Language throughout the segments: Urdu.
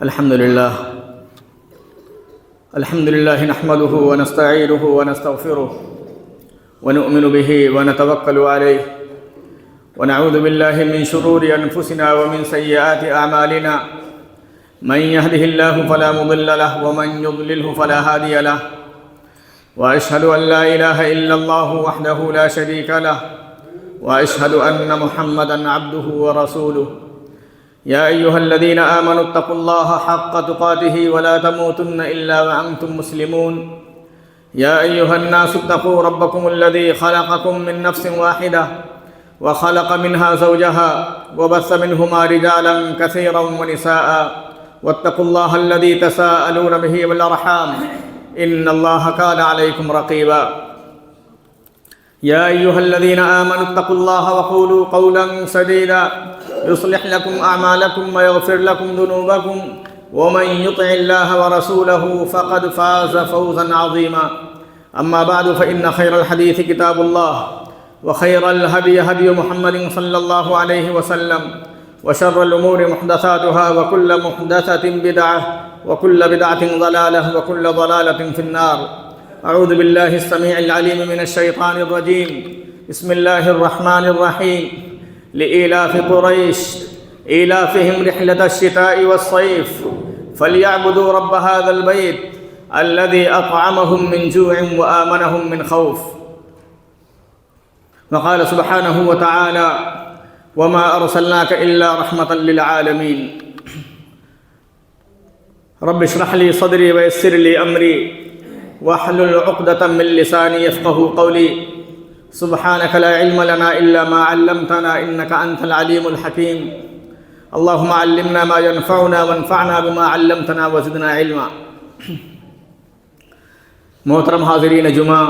الحمد لله نحمده ونستعينه ونستغفره ونؤمن به ونتوكل عليه ونعوذ بالله من شرور أنفسنا ومن سيئات أعمالنا من يهده الله فلا مضل له ومن يضلله فلا هادي له وأشهد أن لا إله إلا الله وحده لا شريك له وأشهد أن محمدًا عبده ورسوله يا أيها الذين آمنوا اتقوا الله حق تقاته ولا تموتن إلا وأنتم مسلمون يا أيها الناس اتقوا ربكم الذي خلقكم من نفس واحدة وخلق منها زوجها وبث منهما رجالا كثيرا ونساء واتقوا الله الذي تساءلون به والأرحام إن الله كان عليكم رقيبا يا أيها الذين آمنوا اتقوا الله وقولوا قولا سديدا يصلح لكم أعمالكم ويغفر لكم ذنوبكم ومن يطع الله ورسوله فقد فاز فوزا عظيما أما بعد فإن خير الحديث كتاب الله وخير الهدي هدي محمد صلى الله عليه وسلم وشر الأمور محدثاتها وكل محدثة بدعة وكل بدعة ضلالة وكل ضلالة في النار. أعوذ بالله السميع العليم من الشيطان الرجيم. بسم الله الرحمن الرحيم. لإيلاف قريش إيلافهم رحلة الشتاء والصيف فليعبدوا رب هذا البيت الذي أطعمهم من جوع وآمنهم من خوف. وقال سبحانه وتعالى وما أرسلناك إلا رحمة للعالمين. رب اشرح لي صدري ويسر لي أمري واحلل عقدة من لساني يفقهوا قولي. سبحانك لا علم لنا إلا ما علمتنا إنك أنت العليم الحكيم. اللهم علمنا ما ينفعنا وانفعنا بما علمتنا وزدنا علما. محترم حاضرین جمعہ،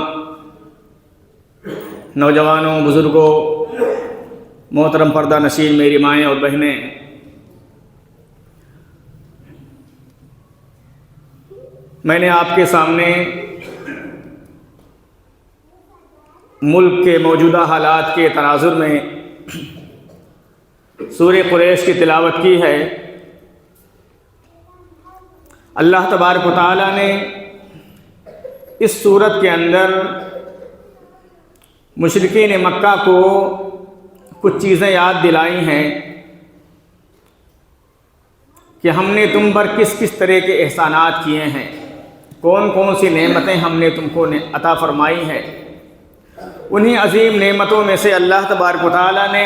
نوجوانوں، بزرگوں، محترم پردہ نشین میری مائیں اور بہنیں، میں نے آپ کے سامنے ملک کے موجودہ حالات کے تناظر میں سورہ قریش کی تلاوت کی ہے. اللہ تبارک و تعالیٰ نے اس سورت کے اندر مشرکین مکہ کو کچھ چیزیں یاد دلائی ہیں کہ ہم نے تم پر کس کس طرح کے احسانات کیے ہیں، کون کون سی نعمتیں ہم نے تم کو عطا فرمائی ہیں. انہی عظیم نعمتوں میں سے اللہ تبارک و تعالیٰ نے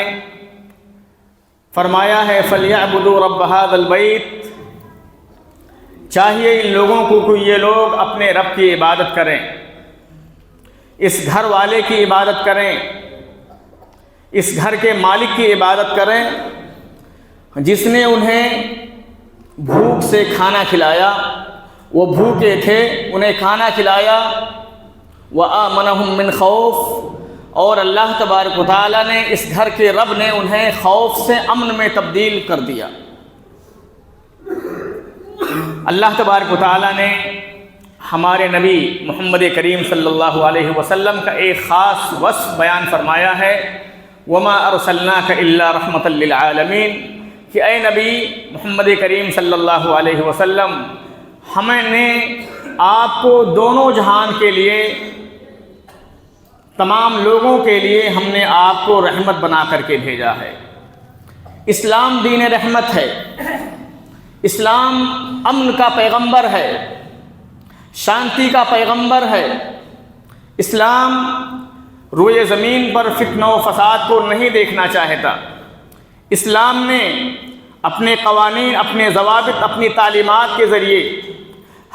فرمایا ہے فَلْيَعْبُدُوا رَبَّ هَذَا الْبَيْتِ. چاہیے ان لوگوں کو کہ یہ لوگ اپنے رب کی عبادت کریں، اس گھر والے کی عبادت کریں، اس گھر کے مالک کی عبادت کریں جس نے انہیں بھوک سے کھانا کھلایا، وہ بھوکے تھے انہیں کھانا کھلایا. وَآمَنَهُم مِّن خَوْفٍ، اور اللہ تبارک و تعالیٰ نے اس گھر کے رب نے انہیں خوف سے امن میں تبدیل کر دیا. اللہ تبارک و تعالیٰ نے ہمارے نبی محمد کریم صلی اللہ علیہ وسلم کا ایک خاص وصف بیان فرمایا ہے وَمَا أَرْسَلْنَاكَ إِلَّا رَحْمَةً لِّلْعَالَمِينَ، کہ اے نبی محمد کریم صلی اللہ علیہ وسلم، ہم نے آپ کو دونوں جہان کے لیے، تمام لوگوں کے لیے ہم نے آپ کو رحمت بنا کر کے بھیجا ہے. اسلام دین رحمت ہے، اسلام امن کا پیغمبر ہے، شانتی کا پیغمبر ہے. اسلام روئے زمین پر فتنہ و فساد کو نہیں دیکھنا چاہتا. اسلام نے اپنے قوانین، اپنے ضوابط، اپنی تعلیمات کے ذریعے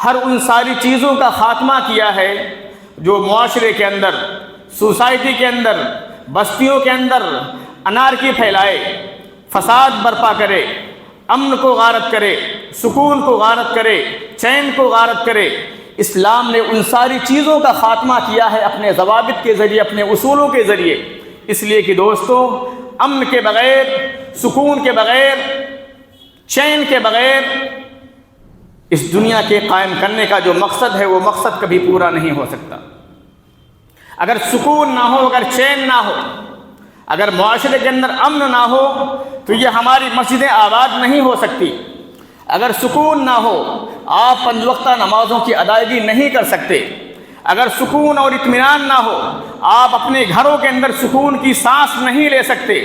ہر ان ساری چیزوں کا خاتمہ کیا ہے جو معاشرے کے اندر، سوسائٹی کے اندر، بستیوں کے اندر انارکی پھیلائے، فساد برپا کرے، امن کو غارت کرے، سکون کو غارت کرے، چین کو غارت کرے. اسلام نے ان ساری چیزوں کا خاتمہ کیا ہے اپنے ضوابط کے ذریعے، اپنے اصولوں کے ذریعے. اس لیے کہ دوستو، امن کے بغیر، سکون کے بغیر، چین کے بغیر اس دنیا کے قائم کرنے کا جو مقصد ہے وہ مقصد کبھی پورا نہیں ہو سکتا. اگر سکون نہ ہو، اگر چین نہ ہو، اگر معاشرے کے اندر امن نہ ہو تو یہ ہماری مسجدیں آباد نہیں ہو سکتی. اگر سکون نہ ہو آپ 5 وقتہ نمازوں کی ادائیگی نہیں کر سکتے، اگر سکون اور اطمینان نہ ہو آپ اپنے گھروں کے اندر سکون کی سانس نہیں لے سکتے،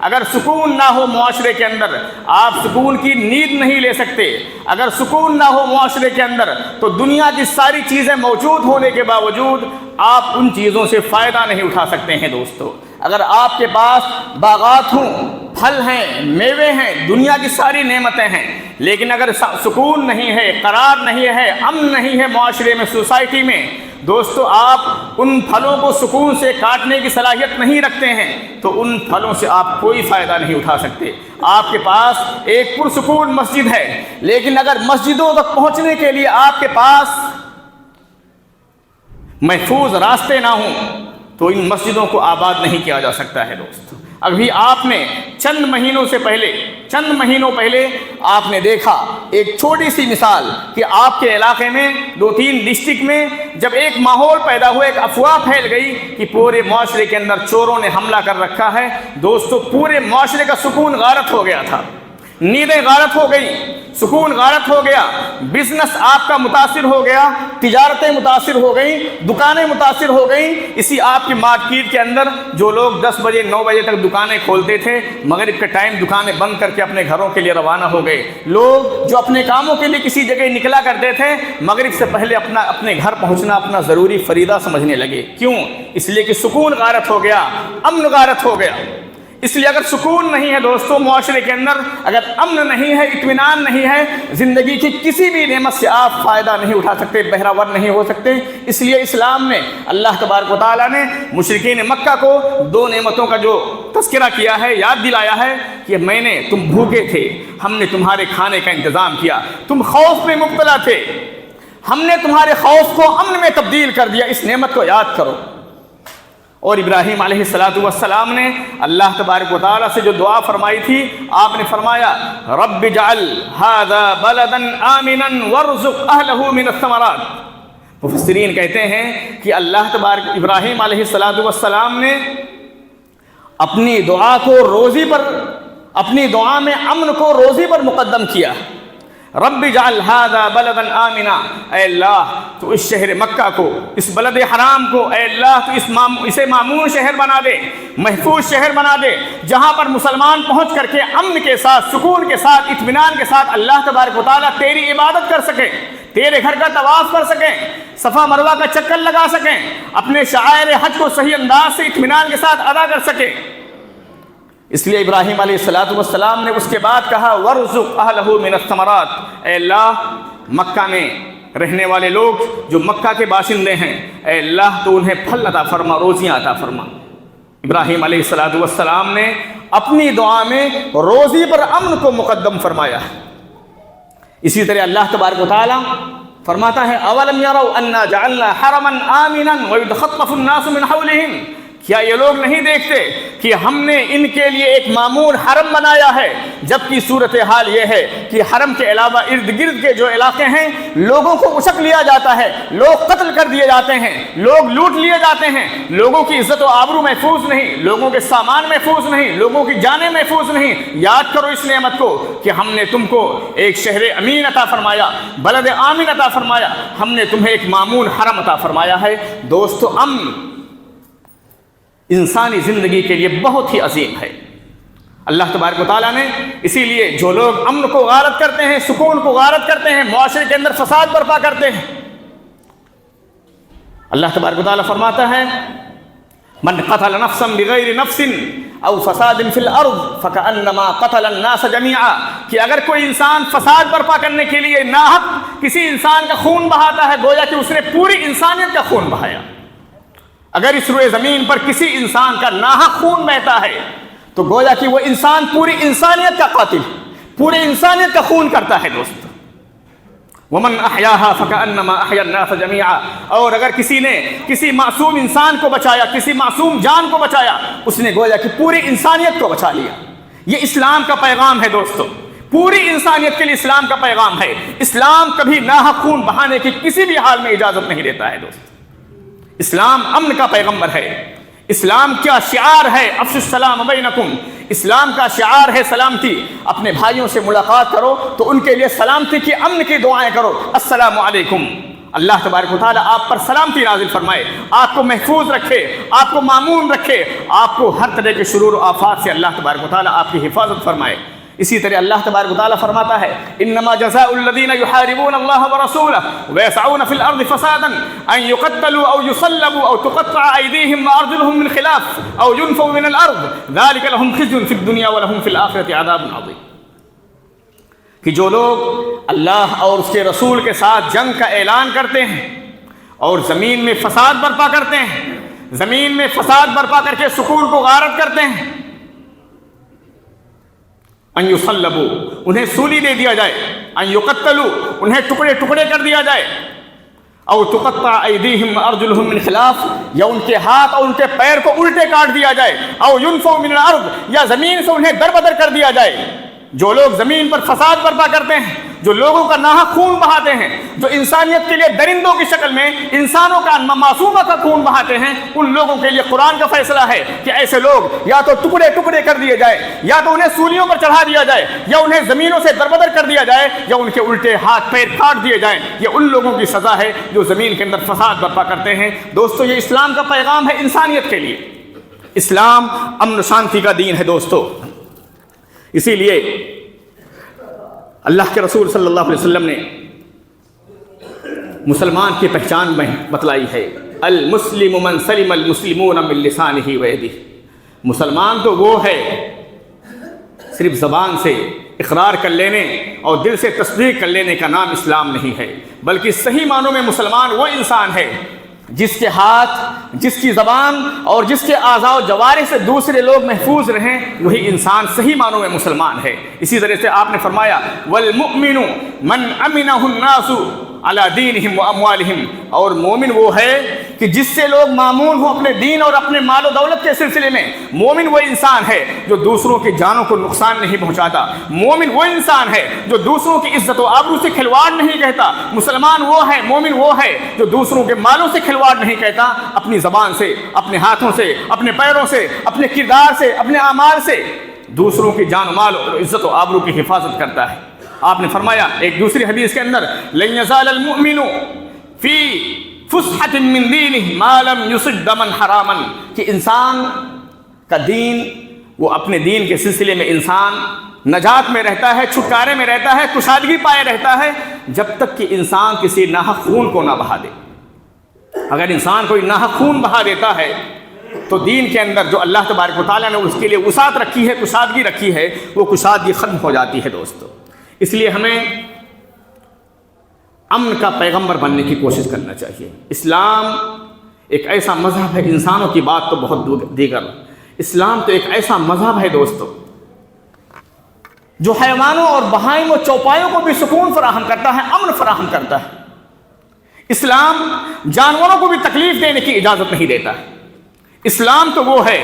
اگر سکون نہ ہو معاشرے کے اندر آپ سکون کی نیند نہیں لے سکتے، اگر سکون نہ ہو معاشرے کے اندر تو دنیا کی ساری چیزیں موجود ہونے کے باوجود آپ ان چیزوں سے فائدہ نہیں اٹھا سکتے ہیں دوستو۔ اگر آپ کے پاس باغات ہوں، پھل ہیں، میوے ہیں، دنیا کی ساری نعمتیں ہیں، لیکن اگر سکون نہیں ہے، قرار نہیں ہے، امن نہیں ہے معاشرے میں، سوسائٹی میں، دوستو آپ ان پھلوں کو سکون سے کاٹنے کی صلاحیت نہیں رکھتے ہیں تو ان پھلوں سے آپ کوئی فائدہ نہیں اٹھا سکتے۔ آپ کے پاس ایک پرسکون مسجد ہے، لیکن اگر مسجدوں تک پہنچنے کے لیے آپ کے پاس محفوظ راستے نہ ہوں تو ان مسجدوں کو آباد نہیں کیا جا سکتا ہے دوستو۔ ابھی آپ نے چند مہینوں پہلے آپ نے دیکھا ایک چھوٹی سی مثال کہ آپ کے علاقے میں 2-3 ڈسٹرکٹ میں جب ایک ماحول پیدا ہوا، ایک افواہ پھیل گئی کہ پورے معاشرے کے اندر چوروں نے حملہ کر رکھا ہے، دوستو پورے معاشرے کا سکون غارت ہو گیا تھا، نیندیں غارت ہو گئی، سکون غارت ہو گیا، بزنس آپ کا متاثر ہو گیا، تجارتیں متاثر ہو گئیں، دکانیں متاثر ہو گئیں۔ اسی آپ کی مارکیٹ کے اندر جو لوگ 10 بجے 9 بجے تک دکانیں کھولتے تھے، مغرب کے ٹائم دکانیں بند کر کے اپنے گھروں کے لیے روانہ ہو گئے۔ لوگ جو اپنے کاموں کے لیے کسی جگہ نکلا کرتے تھے، مغرب سے پہلے اپنے گھر پہنچنا اپنا ضروری فریضہ سمجھنے لگے۔ کیوں؟ اس لیے کہ سکون غارت ہو گیا، امن غارت ہو گیا۔ اس لیے اگر سکون نہیں ہے دوستو معاشرے کے اندر، اگر امن نہیں ہے، اطمینان نہیں ہے، زندگی کی کسی بھی نعمت سے آپ فائدہ نہیں اٹھا سکتے، بہرہ ور نہیں ہو سکتے۔ اس لیے اسلام میں اللہ تبارک و تعالیٰ نے مشرکین مکہ کو 2 نعمتوں کا جو تذکرہ کیا ہے، یاد دلایا ہے کہ تم بھوکے تھے، ہم نے تمہارے کھانے کا انتظام کیا، تم خوف میں مبتلا تھے، ہم نے تمہارے خوف کو امن میں تبدیل کر دیا، اس نعمت کو یاد کرو۔ اور ابراہیم علیہ السلام نے اللہ تبارک و تعالیٰ سے جو دعا فرمائی تھی، آپ نے فرمایا رب اجعل ھذا بلدا آمنا وارزق اہلہ من الثمرات۔ مفسرین کہتے ہیں کہ اللہ تبارک ابراہیم علیہ السلام نے اپنی دعا میں امن کو روزی پر مقدم کیا۔ رب اجعل ھذا بلدا آمنا، اے اللہ تو اس شہر مکہ کو، اس بلد حرام کو، اے اللہ تو اسے مامون شہر بنا دے، محفوظ شہر بنا دے، جہاں پر مسلمان پہنچ کر کے امن کے ساتھ، سکون کے ساتھ، اطمینان کے ساتھ اللہ تبارک و تعالیٰ تیری عبادت کر سکیں، تیرے گھر کا طواف کر سکیں، صفا مروہ کا چکر لگا سکیں، اپنے شعائر حج کو صحیح انداز سے اطمینان کے ساتھ ادا کر سکیں۔ اس لیے ابراہیم علیہ السلام نے اس کے بعد کہا وَارْزُقْ أَهْلَهُ مِنَ الثَّمَرَاتِ، اے اللہ مکہ میں رہنے والے لوگ جو مکہ کے باشندے ہیں، اے اللہ تو انہیں پھل عطا فرما، روزیاں عطا فرما۔ ابراہیم علیہ السلام نے اپنی دعا میں روزی پر امن کو مقدم فرمایا۔ اسی طرح اللہ تبارک و تعالیٰ فرماتا ہے اولم یروا انا جعلنا حرما آمنا ويتخطف الناس من حولهم، کیا یہ لوگ نہیں دیکھتے کہ ہم نے ان کے لیے ایک معمور حرم بنایا ہے، جبکہ صورتحال یہ ہے کہ حرم کے علاوہ ارد گرد کے جو علاقے ہیں لوگوں کو اچک لیا جاتا ہے، لوگ قتل کر دیے جاتے ہیں، لوگ لوٹ لیے جاتے ہیں، لوگوں کی عزت و آبرو محفوظ نہیں، لوگوں کے سامان محفوظ نہیں، لوگوں کی جانیں محفوظ نہیں۔ یاد کرو اس نعمت کو کہ ہم نے تم کو ایک شہر امین عطا فرمایا، بلد آمین عطا فرمایا، ہم نے تمہیں ایک معمور حرم عطا فرمایا ہے۔ دوستو امن انسانی زندگی کے لیے بہت ہی عظیم ہے۔ اللہ تبارک و تعالیٰ نے اسی لیے جو لوگ امن کو غارت کرتے ہیں، سکون کو غارت کرتے ہیں، معاشرے کے اندر فساد برپا کرتے ہیں، اللہ تبارک و تعالیٰ فرماتا ہے من قتل نفسا بغیر نفس او فساد فی الارض فکأنما قتل الناس جميعا، کہ اگر کوئی انسان فساد برپا کرنے کے لیے ناحق کسی انسان کا خون بہاتا ہے، گویا کہ اس نے پوری انسانیت کا خون بہایا۔ اگر اس روئے زمین پر کسی انسان کا ناحق خون بہتا ہے تو گویا کہ وہ انسان پوری انسانیت کا قاتل، پوری انسانیت کا خون کرتا ہے دوست۔ ومن احیاها فکأنما احیا الناس جميعا، اور اگر کسی نے کسی معصوم انسان کو بچایا، کسی معصوم جان کو بچایا، اس نے گویا کہ پوری انسانیت کو بچا لیا۔ یہ اسلام کا پیغام ہے دوستو، پوری انسانیت کے لیے اسلام کا پیغام ہے۔ اسلام کبھی ناحق خون بہانے کی کسی بھی حال میں اجازت نہیں دیتا ہے دوست۔ اسلام امن کا پیغمبر ہے، اسلام کیا شعار ہے؟ افشوا السلام بینکم، اسلام کا شعار ہے سلامتی۔ اپنے بھائیوں سے ملاقات کرو تو ان کے لیے سلامتی کی، امن کی دعائیں کرو، السلام علیکم۔ اللہ تبارک و تعالیٰ آپ پر سلامتی نازل فرمائے، آپ کو محفوظ رکھے، آپ کو مامون رکھے، آپ کو ہر طرح کے شرور و آفات سے اللہ تبارک و تعالیٰ آپ کی حفاظت فرمائے۔ اسی طرح اللہ تبارک و تعالیٰ فرماتا ہے انما جزاء الذین یحاربون اللہ ورسولہ ویسعون فی الارض فسادا ان یقتلوا او یصلبوا او تقطع ایدیہم وارجلہم من خلاف او ینفوا من الارض ذلک لہم خزی فی الدنیا ولہم فی الآخرۃ عذاب عظیم، کہ جو لوگ اللہ اور اس کے رسول کے ساتھ جنگ کا اعلان کرتے ہیں اور زمین میں فساد برپا کرتے ہیں، زمین میں فساد برپا کر کے سکون کو غارت کرتے ہیں، ان یصلبوا انہیں سولی دے دیا جائے، ان یقتلوا انہیں ٹکڑے ٹکڑے کر دیا جائے، او تقطع ایدیہم وارجلہم من خلاف یا ان کے ہاتھ اور ان کے پیر کو الٹے کاٹ دیا جائے، او ینفوا من الارض یا زمین سے انہیں دربدر کر دیا جائے۔ جو لوگ زمین پر فساد برپا کرتے ہیں، جو لوگوں کا ناحق خون بہاتے ہیں، جو انسانیت کے لیے درندوں کی شکل میں انسانوں کا معصومہ کا خون بہاتے ہیں، ان لوگوں کے لیے قرآن کا فیصلہ ہے کہ ایسے لوگ یا تو ٹکڑے ٹکڑے کر دیے جائے، یا تو انہیں سولیوں پر چڑھا دیا جائے، یا انہیں زمینوں سے دربدر کر دیا جائے، یا ان کے الٹے ہاتھ پیر کاٹ دیے جائیں۔ یہ ان لوگوں کی سزا ہے جو زمین کے اندر فساد برپا کرتے ہیں۔ دوستو، یہ اسلام کا پیغام ہے انسانیت کے لیے۔ اسلام امن و شانتی کا دین ہے دوستو۔ اسی لیے اللہ کے رسول صلی اللہ علیہ وسلم نے مسلمان کی پہچان میں بتلائی ہے، المسلم من سلم المسلمون من لسانہ ویدہ۔ مسلمان تو وہ ہے صرف زبان سے اقرار کر لینے اور دل سے تصدیق کر لینے کا نام اسلام نہیں ہے، بلکہ صحیح معنوں میں مسلمان وہ انسان ہے جس کے ہاتھ، جس کی زبان اور جس کے اعضاء و جوارح سے دوسرے لوگ محفوظ رہیں، وہی انسان صحیح معنوں میں مسلمان ہے۔ اسی طرح سے آپ نے فرمایا والمؤمن من امنہ الناس علی دینہم و اموالہم، اور مومن وہ ہے کہ جس سے لوگ مامون ہوں اپنے دین اور اپنے مال و دولت کے سلسلے میں۔ مومن وہ انسان ہے جو دوسروں کی جانوں کو نقصان نہیں پہنچاتا، مومن وہ انسان ہے جو دوسروں کی عزت و آبرو سے کھلواڑ نہیں کہتا، مسلمان وہ ہے، مومن وہ ہے جو دوسروں کے مالوں سے کھلواڑ نہیں کہتا، اپنی زبان سے، اپنے ہاتھوں سے، اپنے پیروں سے، اپنے کردار سے، اپنے اعمال سے دوسروں کی جان و مال اور عزت و آبرو کی حفاظت کرتا ہے۔ آپ نے فرمایا ایک دوسری حدیث کے اندر لن یزال المؤمن فی فسحۃ من دینہ ما لم یصب دما حراما، کہ انسان کا دین، وہ اپنے دین کے سلسلے میں انسان نجات میں رہتا ہے، چھٹکارے میں رہتا ہے، کشادگی پائے رہتا ہے، جب تک کہ انسان کسی ناحق خون کو نہ بہا دے۔ اگر انسان کوئی ناحق خون بہا دیتا ہے تو دین کے اندر جو اللہ تبارک و تعالیٰ نے اس کے لیے وسعت رکھی ہے، کشادگی رکھی ہے، وہ کشادگی ختم ہو جاتی ہے دوستو۔ اس لیے ہمیں امن کا پیغمبر بننے کی کوشش کرنا چاہیے۔ اسلام ایک ایسا مذہب ہے، انسانوں کی بات تو بہت دیگر، اسلام تو ایک ایسا مذہب ہے دوستو جو حیوانوں اور بہائم و چوپایوں کو بھی سکون فراہم کرتا ہے، امن فراہم کرتا ہے۔ اسلام جانوروں کو بھی تکلیف دینے کی اجازت نہیں دیتا ہے۔ اسلام تو وہ ہے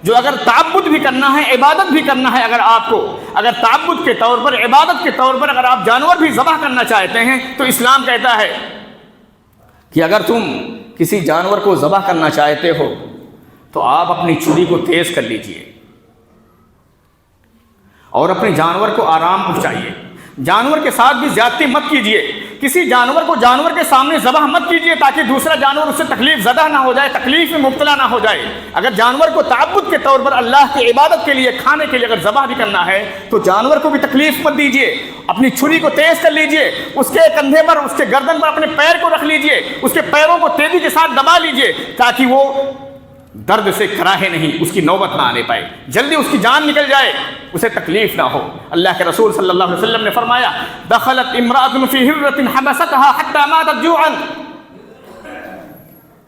جو اگر تعبد بھی کرنا ہے، عبادت بھی کرنا ہے، اگر تعبد کے طور پر، عبادت کے طور پر اگر آپ جانور بھی ذبح کرنا چاہتے ہیں تو اسلام کہتا ہے کہ اگر تم کسی جانور کو ذبح کرنا چاہتے ہو تو آپ اپنی چھری کو تیز کر لیجئے اور اپنے جانور کو آرام پہنچائیے، جانور کے ساتھ بھی زیادتی مت کیجئے، کسی جانور کو جانور کے سامنے ذبح مت کیجئے تاکہ دوسرا جانور اس سے تکلیف زدہ نہ ہو جائے، تکلیف میں مبتلا نہ ہو جائے۔ اگر جانور کو تعبد کے طور پر اللہ کی عبادت کے لیے، کھانے کے لیے اگر ذبح بھی کرنا ہے تو جانور کو بھی تکلیف مت دیجئے، اپنی چھری کو تیز کر لیجئے، اس کے کندھے پر، اس کے گردن پر اپنے پیر کو رکھ لیجئے، اس کے پیروں کو تیزی کے ساتھ دبا لیجئے تاکہ وہ درد سے کراہے نہیں، اس کی نوبت نہ آنے پائے، جلدی اس کی جان نکل جائے، اسے تکلیف نہ ہو۔ اللہ کے رسول صلی اللہ علیہ وسلم نے فرمایا دخلت امرأة فی ہرۃ حبستها حتی ماتت جوعا۔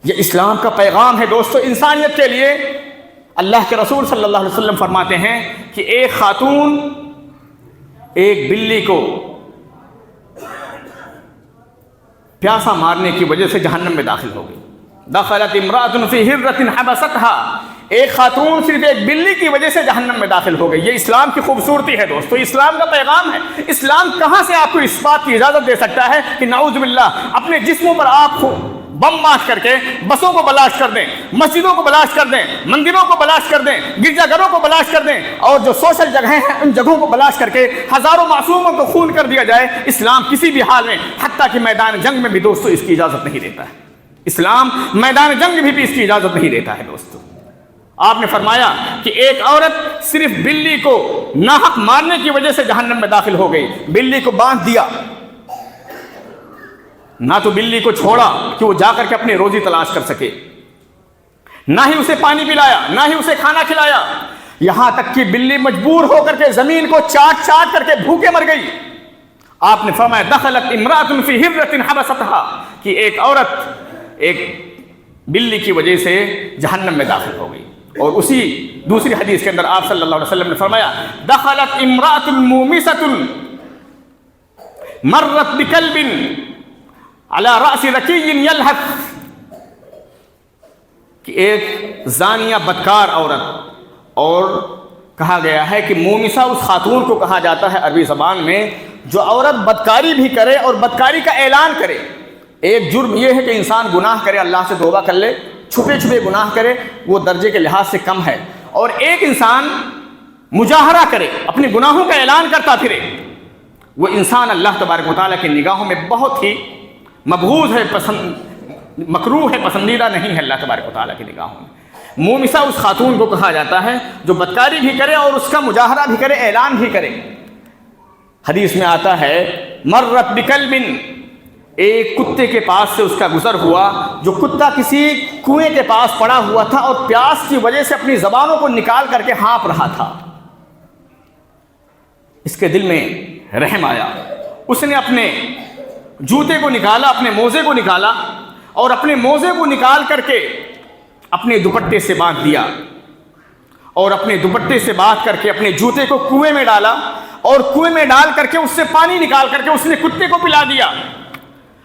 یہ اسلام کا پیغام ہے دوستو انسانیت کے لیے۔ اللہ کے رسول صلی اللہ علیہ وسلم فرماتے ہیں کہ ایک خاتون ایک بلی کو پیاسا مارنے کی وجہ سے جہنم میں داخل ہو گئی۔ دخلت امرأة فی ہرۃ حبستها، ایک خاتون صرف ایک بلی کی وجہ سے جہنم میں داخل ہو گئی۔ یہ اسلام کی خوبصورتی ہے دوستو، اسلام کا پیغام ہے۔ اسلام کہاں سے آپ کو اس بات کی اجازت دے سکتا ہے کہ نعوذ باللہ اپنے جسموں پر آپ بم مار کر کے بسوں کو بلاسٹ کر دیں، مسجدوں کو بلاسٹ کر دیں، مندروں کو بلاسٹ کر دیں، گرجا گھروں کو بلاسٹ کر دیں، اور جو سوشل جگہیں ہیں ان جگہوں کو بلاسٹ کر کے ہزاروں معصوموں کو خون کر دیا جائے، اسلام کسی بھی حال میں، حتیٰ کہ میدان جنگ میں بھی دوستو اس کی اجازت نہیں دیتا ہے۔ اسلام میدان جنگ میں بھی اس کی اجازت نہیں دیتا ہے دوستو۔ آپ نے فرمایا کہ ایک عورت صرف بلی کو ناحق مارنے کی وجہ سے جہنم میں داخل ہو گئی، بلی کو باندھ دیا، نہ تو بلی کو چھوڑا کہ وہ جا کر کے اپنی روزی تلاش کر سکے، نہ ہی اسے پانی پلایا، نہ ہی اسے کھانا کھلایا، یہاں تک کہ بلی مجبور ہو کر کے زمین کو چاٹ چاٹ کر کے بھوکے مر گئی۔ آپ نے فرمایا دخلت امرأۃ فی ہرۃ حبستھا، کہ ایک عورت ایک بلی کی وجہ سے جہنم میں داخل ہو گئی۔ اور اسی دوسری حدیث کے اندر آپ صلی اللہ علیہ وسلم نے فرمایا دخلت امرأۃ مومسۃ مرت بکلب علی رأس رکی یلہث، کہ ایک زانیہ بدکار عورت، اور کہا گیا ہے کہ مومسہ اس خاتون کو کہا جاتا ہے عربی زبان میں جو عورت بدکاری بھی کرے اور بدکاری کا اعلان کرے۔ ایک جرم یہ ہے کہ انسان گناہ کرے، اللہ سے توبہ کر لے، چھپے چھپے گناہ کرے، وہ درجے کے لحاظ سے کم ہے، اور ایک انسان مجاہرہ کرے، اپنے گناہوں کا اعلان کرتا پھرے، وہ انسان اللہ تبارک و تعالیٰ کی نگاہوں میں بہت ہی مبغوض ہے، مکروہ ہے، پسندیدہ نہیں ہے اللہ تبارک و تعالیٰ کی نگاہوں میں۔ مومسہ اس خاتون کو کہا جاتا ہے جو بدکاری بھی کرے اور اس کا مجاہرہ بھی کرے، اعلان بھی کرے۔ حدیث میں آتا ہے مرت بکلب، ایک کتے کے پاس سے اس کا گزر ہوا، جو کتا کسی کنویں کے پاس پڑا ہوا تھا اور پیاس کی وجہ سے اپنی زبانوں کو نکال کر کے ہانپ رہا تھا۔ اس کے دل میں رحم آیا، اس نے اپنے جوتے کو نکالا، اپنے موزے کو نکالا، اور اپنے موزے کو نکال کر کے اپنے دوپٹے سے باندھ دیا، اور اپنے دوپٹے سے باندھ کر کے اپنے جوتے کو کنویں میں ڈالا، اور کنویں میں ڈال کر کے اس سے پانی نکال کر کے اس نے کتے کو پلا دیا۔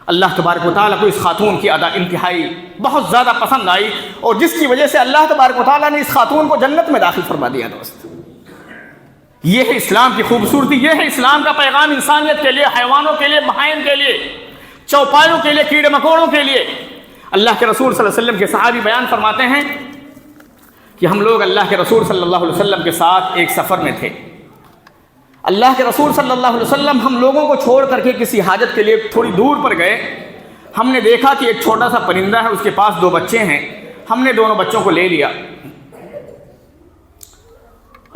اللہ تبارک و تعالیٰ کو اس خاتون کی ادا انتہائی بہت زیادہ پسند آئی، اور جس کی وجہ سے اللہ تبارک و تعالیٰ نے اس خاتون کو جنت میں داخل فرما دیا۔ دوست، یہ ہے اسلام کی خوبصورتی، یہ ہے اسلام کا پیغام انسانیت کے لیے، حیوانوں کے لیے، بہائم کے لیے، چوپایوں کے لیے، کیڑے مکوڑوں کے لیے۔ اللہ کے رسول صلی اللہ علیہ وسلم کے صحابی بیان فرماتے ہیں کہ ہم لوگ اللہ کے رسول صلی اللہ علیہ وسلم کے ساتھ ایک سفر میں تھے۔ اللہ کے رسول صلی اللہ علیہ وسلم ہم لوگوں کو چھوڑ کر کے کسی حاجت کے لیے تھوڑی دور پر گئے۔ ہم نے دیکھا کہ ایک چھوٹا سا پرندہ ہے، اس کے پاس 2 بچے ہیں۔ ہم نے دونوں بچوں کو لے لیا۔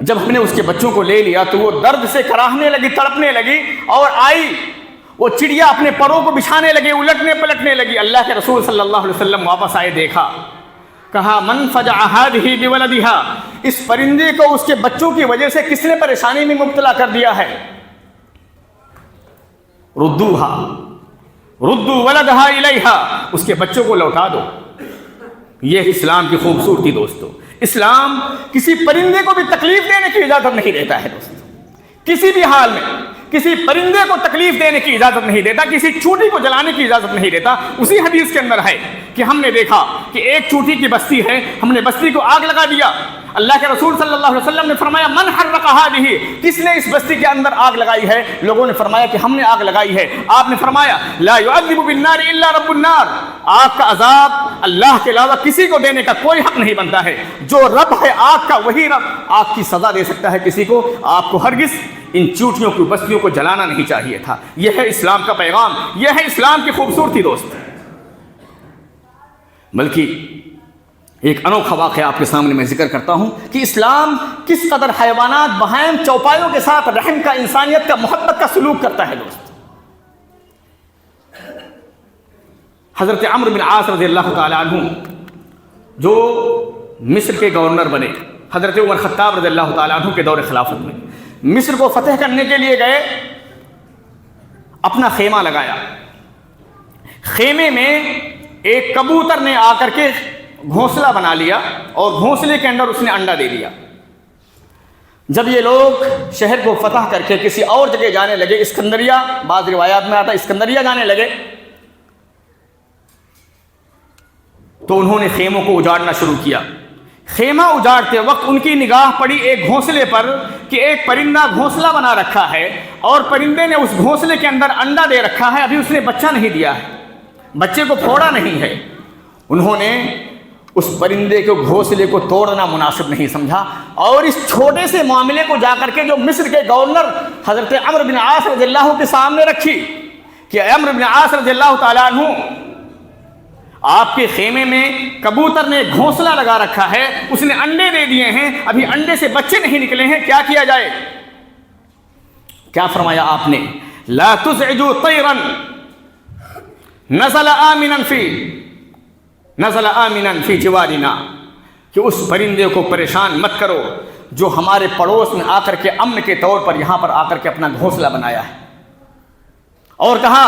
جب ہم نے اس کے بچوں کو لے لیا تو وہ درد سے کراہنے لگی، تڑپنے لگی، اور آئی وہ چڑیا اپنے پروں کو بچھانے لگی، الٹنے پلٹنے لگی۔ اللہ کے رسول صلی اللہ علیہ وسلم واپس آئے، دیکھا، کہا من فجع هذه بولدها، اس پرندے کو اس کے بچوں کی وجہ سے کس نے پریشانی میں مبتلا کر دیا ہے؟ ردوا ولدها الیها، اس کے بچوں کو لوٹا دو۔ یہ اسلام کی خوبصورتی دوستو، اسلام کسی پرندے کو بھی تکلیف دینے کی اجازت نہیں دیتا ہے دوستو، کسی بھی حال میں کسی پرندے کو تکلیف دینے کی اجازت نہیں دیتا، کسی چونٹی کو جلانے کی اجازت نہیں دیتا۔ اسی حدیث کے اندر ہے کہ ہم نے دیکھا کہ ایک چونٹی کی بستی ہے، ہم نے بستی کو آگ لگا دیا۔ اللہ کے رسول صلی اللہ علیہ وسلم نے فرمایا من حرق هذه، کس نے اس بستی کے اندر آگ لگائی ہے؟ لوگوں نے فرمایا کہ ہم نے آگ لگائی ہے۔ آپ نے فرمایا لا يعذب بالنار الا رب النار، آگ کا عذاب اللہ کے علاوہ کسی کو دینے کا کوئی حق نہیں بنتا ہے۔ جو رب ہے آگ کا، وہی رب آگ کی سزا دے سکتا ہے کسی کو۔ آپ کو ہرگز ان چوٹیوں کی بستیوں کو جلانا نہیں چاہیے تھا۔ یہ ہے اسلام کا پیغام، یہ ہے اسلام کی خوبصورتی دوست۔ بلکہ ایک انوکھا واقعہ آپ کے سامنے میں ذکر کرتا ہوں کہ اسلام کس قدر حیوانات، بہائم، چوپایوں کے ساتھ رحم کا، انسانیت کا، محبت کا سلوک کرتا ہے دوست۔ حضرت عمرو بن عاص رضی اللہ تعالی عنہ جو مصر کے گورنر بنے، حضرت عمر خطاب رضی اللہ تعالی عنہ کے دور خلافت میں مصر کو فتح کرنے کے لیے گئے، اپنا خیمہ لگایا۔ خیمے میں ایک کبوتر نے آ کر کے گھونسلہ بنا لیا، اور گھونسلے کے اندر اس نے انڈا دے دیا۔ جب یہ لوگ شہر کو فتح کر کے کسی اور جگہ جانے لگے، اسکندریہ، بعض روایات میں آتا ہے اسکندریہ جانے لگے، تو انہوں نے خیموں کو اجاڑنا شروع کیا۔ خیمہ اجاڑتے وقت ان کی نگاہ پڑی ایک گھونسلے پر کہ ایک پرندہ گھونسلہ بنا رکھا ہے، اور پرندے نے اس گھونسلے کے اندر انڈا دے رکھا ہے، ابھی اس نے بچہ نہیں دیا ہے۔ بچے کو پھوڑا نہیں ہے، انہوں نے اس پرندے کے گھونسلے کو توڑنا مناسب نہیں سمجھا، اور اس چھوٹے سے معاملے کو جا کر کے جو مصر کے گورنر حضرت عمرو بن عاص رضی اللہ کے سامنے رکھی کہ عمرو بن عاص رضی اللہ تعالیٰ عنہ، آپ کے خیمے میں کبوتر نے گھونسلہ لگا رکھا ہے، اس نے انڈے دے دیے ہیں، ابھی انڈے سے بچے نہیں نکلے ہیں، کیا کیا جائے؟ کیا فرمایا آپ نے؟ لا تزعجوا طیرا نزل آمنا فی جوارنا، کہ اس پرندے کو پریشان مت کرو جو ہمارے پڑوس میں آ کر کے امن کے طور پر یہاں پر آ کر کے اپنا گھونسلہ بنایا ہے۔ اور کہا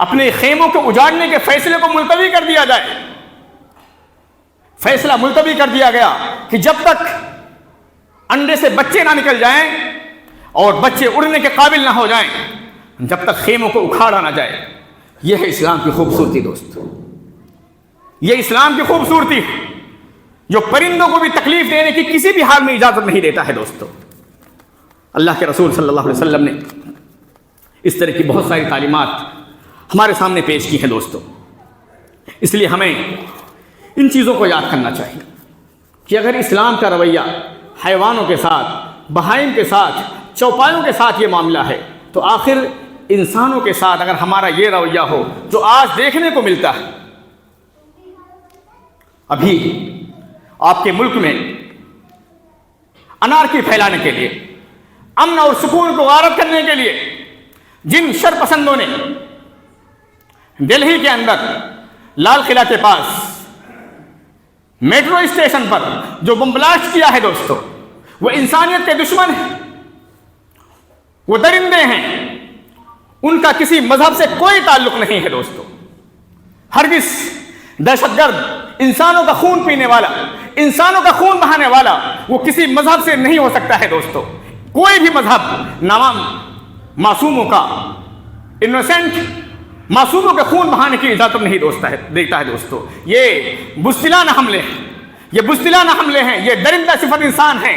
اپنے خیموں کو اجاڑنے کے فیصلے کو ملتوی کر دیا جائے۔ فیصلہ ملتوی کر دیا گیا کہ جب تک انڈے سے بچے نہ نکل جائیں اور بچے اڑنے کے قابل نہ ہو جائیں، جب تک خیموں کو اکھاڑا نہ جائے۔ یہ ہے اسلام کی خوبصورتی دوست، یہ اسلام کی خوبصورتی جو پرندوں کو بھی تکلیف دینے کی کسی بھی حال میں اجازت نہیں دیتا ہے دوستو۔ اللہ کے رسول صلی اللہ علیہ وسلم نے اس طرح کی بہت ساری تعلیمات ہمارے سامنے پیش کی ہیں دوستو۔ اس لیے ہمیں ان چیزوں کو یاد کرنا چاہیے کہ اگر اسلام کا رویہ حیوانوں کے ساتھ، بہائم کے ساتھ، چوپایوں کے ساتھ یہ معاملہ ہے، تو آخر انسانوں کے ساتھ اگر ہمارا یہ رویہ ہو جو آج دیکھنے کو ملتا ہے۔ ابھی آپ کے ملک میں انارکی پھیلانے کے لیے، امن اور سکون کو غارت کرنے کے لیے جن شر پسندوں نے دلہی کے اندر لال قلعہ کے پاس میٹرو اسٹیشن پر جو بم بلاسٹ کیا ہے دوستو، وہ انسانیت کے دشمن ہیں، وہ درندے ہیں، ان کا کسی مذہب سے کوئی تعلق نہیں ہے دوستو۔ ہرگز دہشت گرد انسانوں کا خون پینے والا، انسانوں کا خون بہانے والا وہ کسی مذہب سے نہیں ہو سکتا ہے دوستو۔ کوئی بھی مذہب معصوموں کا، انوسینٹ معصوموں کے خون بہانے کی اجازت نہیں دیتا ہے دوستو۔ یہ بزدلانہ حملے ہیں، یہ بزدلانہ حملے ہیں، یہ درندہ صفت انسان ہیں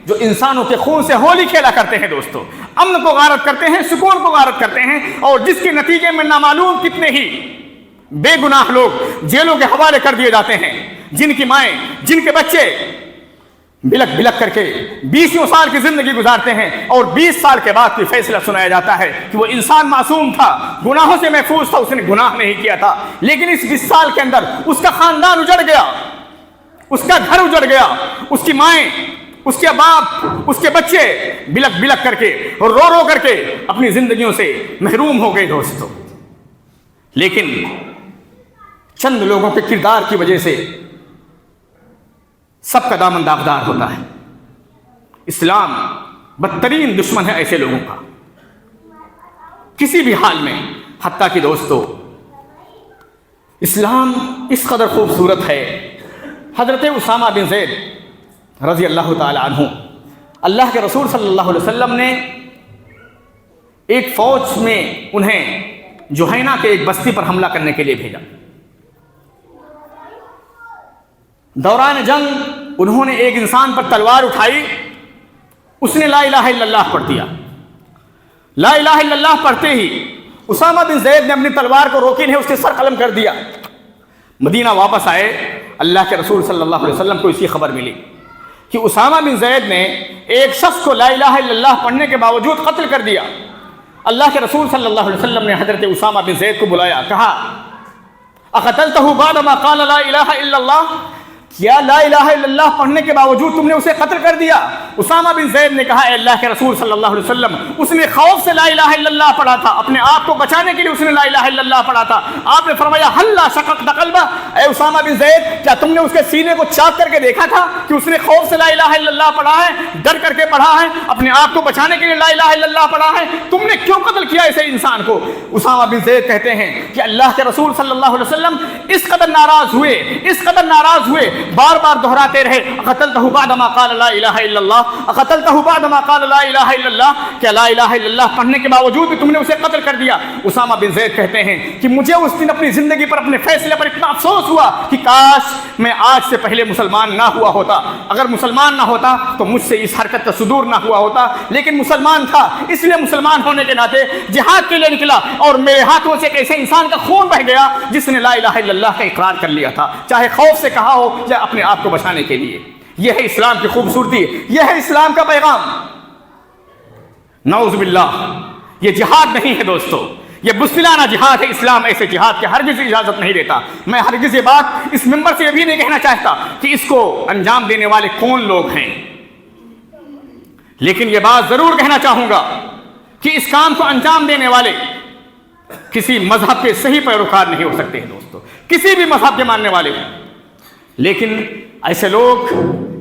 جو انسانوں کے خون سے ہولی کھیلا کرتے ہیں دوستو، امن کو غارت کرتے ہیں، سکون کو غارت کرتے ہیں، اور جس کے نتیجے میں نامعلوم کتنے ہی بے گناہ لوگ جیلوں کے حوالے کر دیے جاتے ہیں، جن کی مائیں، جن کے بچے بلک بلک کر کے 20 سال کی زندگی گزارتے ہیں، اور 20 سال کے بعد کوئی فیصلہ سنایا جاتا ہے کہ وہ انسان معصوم تھا، گناہوں سے محفوظ تھا، اس نے گناہ نہیں کیا تھا، لیکن اس 20 سال کے اندر اس کا خاندان اجڑ گیا، اس کا گھر اجڑ گیا، اس کی مائیں، اس کے باپ، اس کے بچے بلک بلک کر کے اور رو رو کر کے اپنی زندگیوں سے محروم ہو گئے دوستو۔ لیکن چند لوگوں کے کردار کی وجہ سے سب کا دامن داغدار ہوتا ہے۔ اسلام بدترین دشمن ہے ایسے لوگوں کا، کسی بھی حال میں۔ حتیٰ کہ دوستو اسلام اس قدر خوبصورت ہے، حضرت اسامہ بن زید رضی اللہ تعالی عنہ، اللہ کے رسول صلی اللہ علیہ وسلم نے ایک فوج میں انہیں جوہینہ کے ایک بستی پر حملہ کرنے کے لیے بھیجا۔ دوران جنگ انہوں نے ایک انسان پر تلوار اٹھائی، اس نے لا الہ الا اللہ پڑھ دیا۔ لا الہ الا اللہ پڑھتے ہی اسامہ بن زید نے اپنی تلوار کو روکی نہیں، اس کے سر قلم کر دیا۔ مدینہ واپس آئے، اللہ کے رسول صلی اللہ علیہ وسلم کو اس کی خبر ملی کہ اسامہ بن زید نے ایک شخص کو لا الہ الا اللہ پڑھنے کے باوجود قتل کر دیا۔ اللہ کے رسول صلی اللہ علیہ وسلم نے حضرت اسامہ بن زید کو بلایا، کہا اقتلتہ بعد ما قال لا الہ الا اللہ، کیا لا الہ الا اللہ پڑھنے کے باوجود تم نے اسے قتل کر دیا؟ اسامہ بن زید نے کہا اے اللہ کے رسول صلی اللہ علیہ وسلم، اس نے خوف سے لا الہ الا اللہ پڑھا تھا، اپنے آپ کو بچانے کے لیے اس نے لا الہ الا اللہ پڑھا تھا۔ آپ نے فرمایا ہلا شققت قلبہ، اے اسامہ بن زید کیا تم نے اس کے سینے کو چاک کر کے دیکھا تھا کہ اس نے خوف سے لا الہ الا اللہ پڑھا ہے، ڈر کر کے پڑھا ہے، اپنے آپ کو بچانے کے لیے لا الہ الا اللہ پڑھا ہے، تم نے کیوں قتل کیا ایسے انسان کو؟ اسامہ بن زید کہتے ہیں کہ اللہ کے رسول صلی اللہ علیہ وسلم اس قدر ناراض ہوئے، اس قدر ناراض ہوئے بار بار دہراتے رہے قتلتہ بعد ما قال لا الہ الا اللہ، قتلتہ بعد ما قال لا الہ الا اللہ، کہ لا الہ الا اللہ پڑھنے کے باوجود بھی تم نے اسے قتل کر دیا۔ اسامہ بن زید کہتے ہیں کہ مجھے اس دن اپنی زندگی پر، اپنے فیصلے پر اتنا افسوس ہوا کہ کاش میں آج سے پہلے مسلمان نہ ہوا ہوتا، اگر مسلمان نہ ہوتا تو مجھ سے اس حرکت کا صدور نہ ہوا ہوتا، لیکن مسلمان تھا، اس لیے مسلمان ہونے کے ناطے جہاد کے لیے نکلا، اور میرے ہاتھوں سے ایک ایسے انسان کا خون بہ گیا جس نے لا الہ الا اللہ کا اقرار کر لیا تھا، چاہے خوف سے کہا ہو یا اپنے آپ کو بچانے کے لیے۔ یہ ہے اسلام کی خوبصورتی، یہ ہے اسلام کا پیغام۔ نعوذ باللہ، یہ جہاد نہیں ہے دوستو، یہ بزدلانہ جہاد ہے۔ اسلام ایسے جہاد کے ہرگز اجازت نہیں دیتا۔ میں ہرگز یہ بات اس منبر سے یہ بھی نہیں کہنا چاہتا کہ اس کو انجام دینے والے کون لوگ ہیں، لیکن یہ بات ضرور کہنا چاہوں گا کہ اس کام کو انجام دینے والے کسی مذہب کے صحیح پیروکار نہیں ہو سکتے ہیں دوستو، کسی بھی مذہب کے ماننے والے، لیکن ایسے لوگ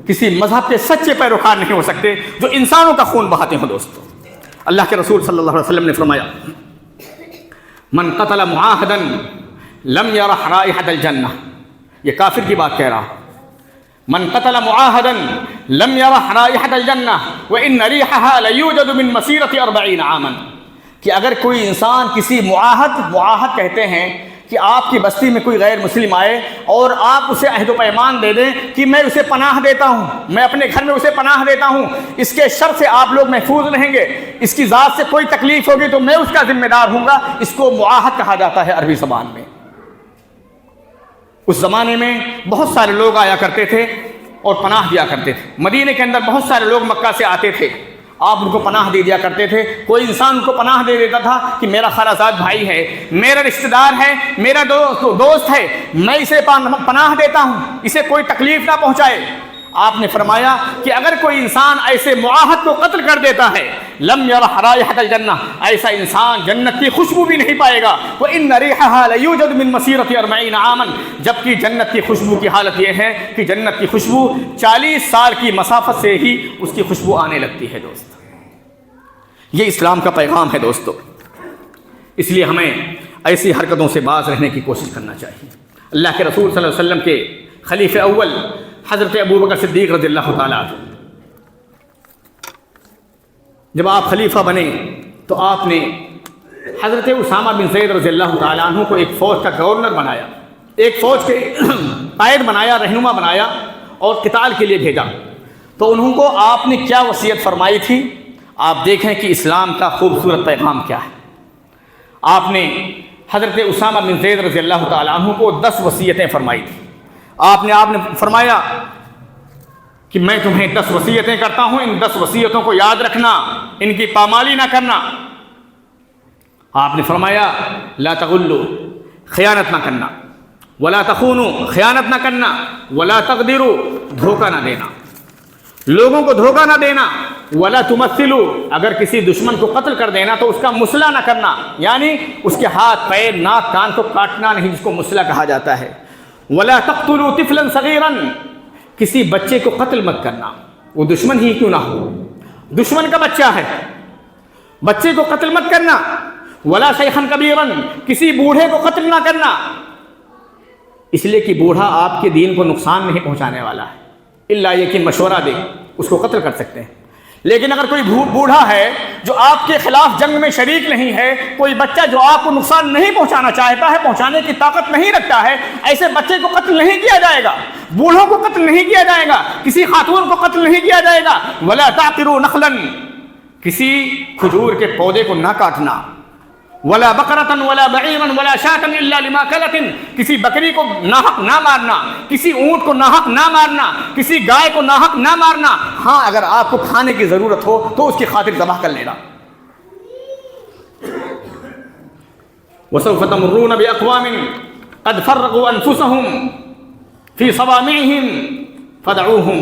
کسی مذہب کے سچے پیروکار نہیں ہو سکتے جو انسانوں کا خون بہاتے ہیں دوستو۔ اللہ کے رسول صلی اللہ علیہ وسلم نے فرمایا من قتل معاہدا لم یرح رائحۃ الجنہ، یہ کافر کی بات کہہ رہا، من قتل معاہدا لم یرح رائحۃ الجنہ وان ریحها لیوجد من مسیرۃ 40 عاما، کہ اگر کوئی انسان کسی معاہد کہتے ہیں کہ آپ کی بستی میں کوئی غیر مسلم آئے اور آپ اسے عہد و پیمان دے دیں کہ میں اسے پناہ دیتا ہوں، میں اپنے گھر میں اسے پناہ دیتا ہوں، اس کے شر سے آپ لوگ محفوظ رہیں گے، اس کی ذات سے کوئی تکلیف ہوگی تو میں اس کا ذمہ دار ہوں گا، اس کو معاہد کہا جاتا ہے عربی زبان میں۔ اس زمانے میں بہت سارے لوگ آیا کرتے تھے اور پناہ دیا کرتے تھے، مدینے کے اندر بہت سارے لوگ مکہ سے آتے تھے، آپ ان کو پناہ دے دیا کرتے تھے۔ کوئی انسان ان کو پناہ دے دیتا تھا کہ میرا خالہ زاد بھائی ہے، میرا رشتہ دار ہے، میرا دوست ہے، میں اسے پناہ دیتا ہوں، اسے کوئی تکلیف نہ پہنچائے۔ آپ نے فرمایا کہ اگر کوئی انسان ایسے معاہد کو قتل کر دیتا ہے لم یرح رائحۃ الجنہ، ایسا انسان جنت کی خوشبو بھی نہیں پائے گا، وان ریحها لیوجد من مسیرۃ 40 عاما، جبکہ جنت کی خوشبو کی حالت یہ ہے کہ جنت کی خوشبو 40 سال کی مسافت سے ہی اس کی خوشبو آنے لگتی ہے دوست۔ یہ اسلام کا پیغام ہے دوستو، اس لیے ہمیں ایسی حرکتوں سے باز رہنے کی کوشش کرنا چاہیے۔ اللہ کے رسول صلی اللہ علیہ وسلم کے خلیفہ اول حضرت ابوبکر صدیق رضی اللہ تعالیٰ عنہ، جب آپ خلیفہ بنے تو آپ نے حضرت اسامہ بن زید رضی اللہ تعالیٰ عنہ کو ایک فوج کا گورنر بنایا، ایک فوج کے قائد بنایا، رہنما بنایا اور قتال کے لیے بھیجا۔ تو انہوں کو آپ نے کیا وصیت فرمائی تھی؟ آپ دیکھیں کہ اسلام کا خوبصورت پیغام کیا ہے۔ آپ نے حضرت اسامہ بن زید رضی اللہ تعالیٰ عنہ کو 10 وصیتیں فرمائی تھی۔ آپ نے فرمایا کہ میں تمہیں 10 وصیتیں کرتا ہوں، ان 10 وصیتوں کو یاد رکھنا، ان کی پامالی نہ کرنا۔ آپ نے فرمایا لا تغلوا، خیانت نہ کرنا، ولا تخونوا، خیانت نہ کرنا، ولا تغدروا، دھوکہ نہ دینا، لوگوں کو دھوکہ نہ دینا، ولا تمثلوا، اگر کسی دشمن کو قتل کر دینا تو اس کا مسئلہ نہ کرنا، یعنی اس کے ہاتھ پیر ناک کان کو کاٹنا نہیں، جس کو مسئلہ کہا جاتا ہے۔ ولا تقتلوا طفلا صغيرا، کسی بچے کو قتل مت کرنا، وہ دشمن ہی کیوں نہ ہو، دشمن کا بچہ ہے، بچے کو قتل مت کرنا۔ ولا شيخا كبيرا، کسی بوڑھے کو قتل نہ کرنا، اس لیے کہ بوڑھا آپ کے دین کو نقصان نہیں پہنچانے والا ہے، الا یہ کہ مشورہ دے اس کو قتل کر سکتے ہیں۔ لیکن اگر کوئی بوڑھا ہے جو آپ کے خلاف جنگ میں شریک نہیں ہے، کوئی بچہ جو آپ کو نقصان نہیں پہنچانا چاہتا ہے، پہنچانے کی طاقت نہیں رکھتا ہے، ایسے بچے کو قتل نہیں کیا جائے گا، بوڑھوں کو قتل نہیں کیا جائے گا، کسی خاتون کو قتل نہیں کیا جائے گا۔ ولا تعقروا نخلا، کسی کھجور کے پودے کو نہ کاٹنا۔ ولا بقرة ولا بعيرا ولا شاة الا لماكلة، کسی بکری کو ناحق نہ مارنا، کسی اونٹ کو ناحق نہ مارنا، کسی گائے کو ناحق نہ مارنا، ہاں اگر آپ کو کھانے کی ضرورت ہو تو اس کی خاطر ذبح کر لینا۔ وسوف تمرون باقوام قد فرقوا انفسهم في صوامعهم فدعوهم،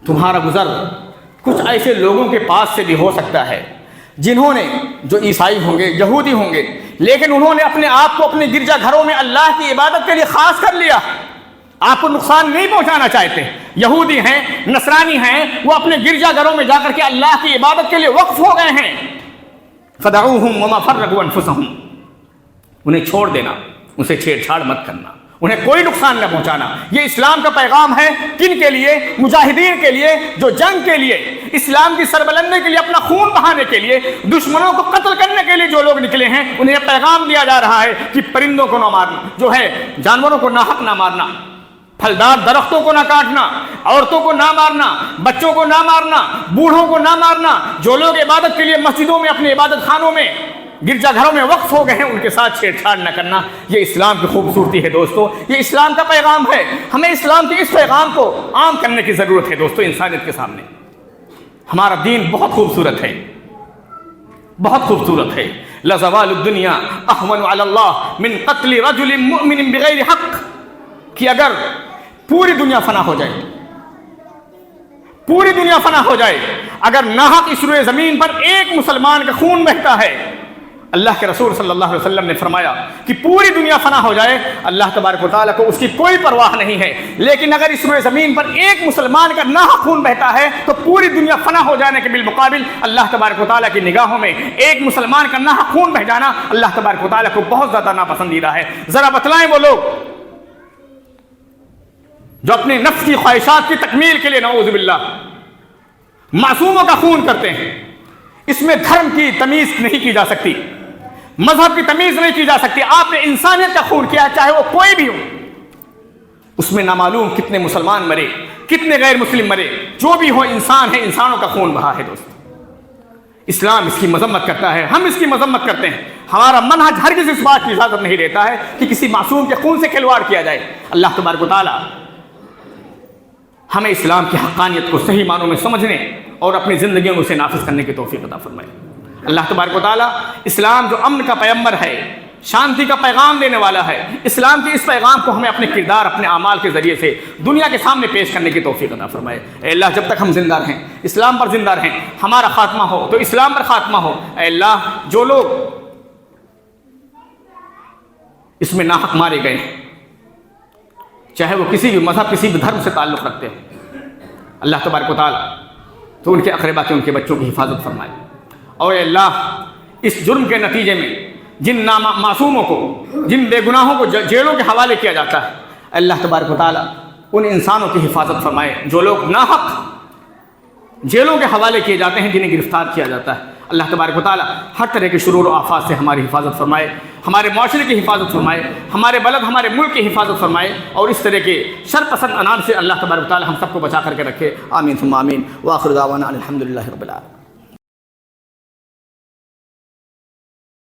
تمہارا گزر کچھ ایسے لوگوں کے پاس سے بھی ہو سکتا ہے جنہوں نے، جو عیسائی ہوں گے، یہودی ہوں گے، لیکن انہوں نے اپنے آپ کو اپنے گرجا گھروں میں اللہ کی عبادت کے لیے خاص کر لیا، آپ کو نقصان نہیں پہنچانا چاہتے۔ یہودی ہیں، نصرانی ہیں، وہ اپنے گرجا گھروں میں جا کر کے اللہ کی عبادت کے لیے وقف ہو گئے ہیں۔ فدعوهم وما فرقوا انفسهم، انہیں چھوڑ دینا، ان سے چھیڑ چھاڑ مت کرنا۔ انہیں کوئی نقصان نہ پہنچانا۔ یہ اسلام کا پیغام ہے کن کے لیے؟ مجاہدین کے لیے، جو جنگ کے لیے، اسلام کی سربلندی کے لیے، اپنا خون بہانے کے لیے، دشمنوں کو قتل کرنے کے لیے جو لوگ نکلے ہیں، انہیں یہ پیغام دیا جا رہا ہے کہ پرندوں کو نہ مارنا، جو ہے جانوروں کو ناحق نہ مارنا، پھلدار درختوں کو نہ کاٹنا، عورتوں کو نہ مارنا، بچوں کو نہ مارنا، بوڑھوں کو نہ مارنا، جو لوگ عبادت کے لیے مسجدوں میں، اپنے عبادت خانوں میں، گرجا گھروں میں وقف ہو گئے ہیں، ان کے ساتھ چھیڑ چھاڑ نہ کرنا۔ یہ اسلام کی خوبصورتی ہے دوستو، یہ اسلام کا پیغام ہے۔ ہمیں اسلام کے اس پیغام کو عام کرنے کی ضرورت ہے دوستو انسانیت کے سامنے۔ ہمارا دین بہت خوبصورت ہے، بہت خوبصورت ہے۔ لزوال الدنیا اہون علی اللہ من قتل رجل مؤمن بغیر حق، کہ اگر پوری دنیا فنا ہو جائے، پوری دنیا فنا ہو جائے، اگر ناحق اس روئے زمین پر ایک مسلمان کا خون بہتا ہے، اللہ کے رسول صلی اللہ علیہ وسلم نے فرمایا کہ پوری دنیا فنا ہو جائے، اللہ تبارک و تعالیٰ کو اس کی کوئی پرواہ نہیں ہے، لیکن اگر اس روئے زمین پر ایک مسلمان کا ناحق خون بہتا ہے تو پوری دنیا فنا ہو جانے کے بالمقابل اللہ تبارک و تعالیٰ کی نگاہوں میں ایک مسلمان کا ناحق خون بہ جانا اللہ تبارک و تعالیٰ کو بہت زیادہ ناپسندیدہ ہے۔ ذرا بتلائیں وہ لوگ جو اپنے نفس کی خواہشات کی تکمیل کے لیے نعوذ باللہ معصوموں کا خون کرتے ہیں، اس میں دھرم کی تمیز نہیں کی جا سکتی، مذہب کی تمیز نہیں کی جا سکتی۔ آپ نے انسانیت کا خون کیا، چاہے وہ کوئی بھی ہو، اس میں نامعلوم کتنے مسلمان مرے، کتنے غیر مسلم مرے، جو بھی ہو انسان ہے، انسانوں کا خون بہا ہے دوست۔ اسلام اس کی مذمت کرتا ہے، ہم اس کی مذمت کرتے ہیں۔ ہمارا منہج ہرگز اس بات کی اجازت نہیں دیتا ہے کہ کسی معصوم کے خون سے کھلواڑ کیا جائے۔ اللہ تبارک و تعالیٰ ہمیں اسلام کی حقانیت کو صحیح معنوں میں سمجھنے اور اپنی زندگیوں میں اسے نافذ کرنے کی توفیق عطا فرمائے۔ اللہ تبارک و تعالیٰ اسلام جو امن کا پیغمبر ہے، شانتی کا پیغام دینے والا ہے، اسلام کے اس پیغام کو ہمیں اپنے کردار، اپنے اعمال کے ذریعے سے دنیا کے سامنے پیش کرنے کی توفیق عطا فرمائے۔ اے اللہ جب تک ہم زندہ رہیں، اسلام پر زندہ رہیں، ہمارا خاتمہ ہو تو اسلام پر خاتمہ ہو۔ اے اللہ جو لوگ اس میں ناحق مارے گئے، چاہے وہ کسی بھی مذہب، کسی بھی دھرم سے تعلق رکھتے ہوں، اللہ تبارک و تعالیٰ تو ان کے اقربا کے، ان کے بچوں کی حفاظت فرمائے۔ اور اے اللہ اس جرم کے نتیجے میں جن معصوموں کو، جن بے گناہوں کو جیلوں کے حوالے کیا جاتا ہے، اللہ تبارک و تعالیٰ ان انسانوں کی حفاظت فرمائے جو لوگ ناحق جیلوں کے حوالے کیے جاتے ہیں، جنہیں گرفتار کیا جاتا ہے۔ اللہ تبارک و تعالیٰ ہر طرح کے شرور و آفات سے ہماری حفاظت فرمائے، ہمارے معاشرے کی حفاظت فرمائے، ہمارے بلد، ہمارے ملک کی حفاظت فرمائے، اور اس طرح کے شر پسند انام سے اللہ تبارک و تعالیٰ ہم سب کو بچا کر کے رکھے۔ آمین ثم آمین، وآخر دعوانا الحمدللہ رب العالمین۔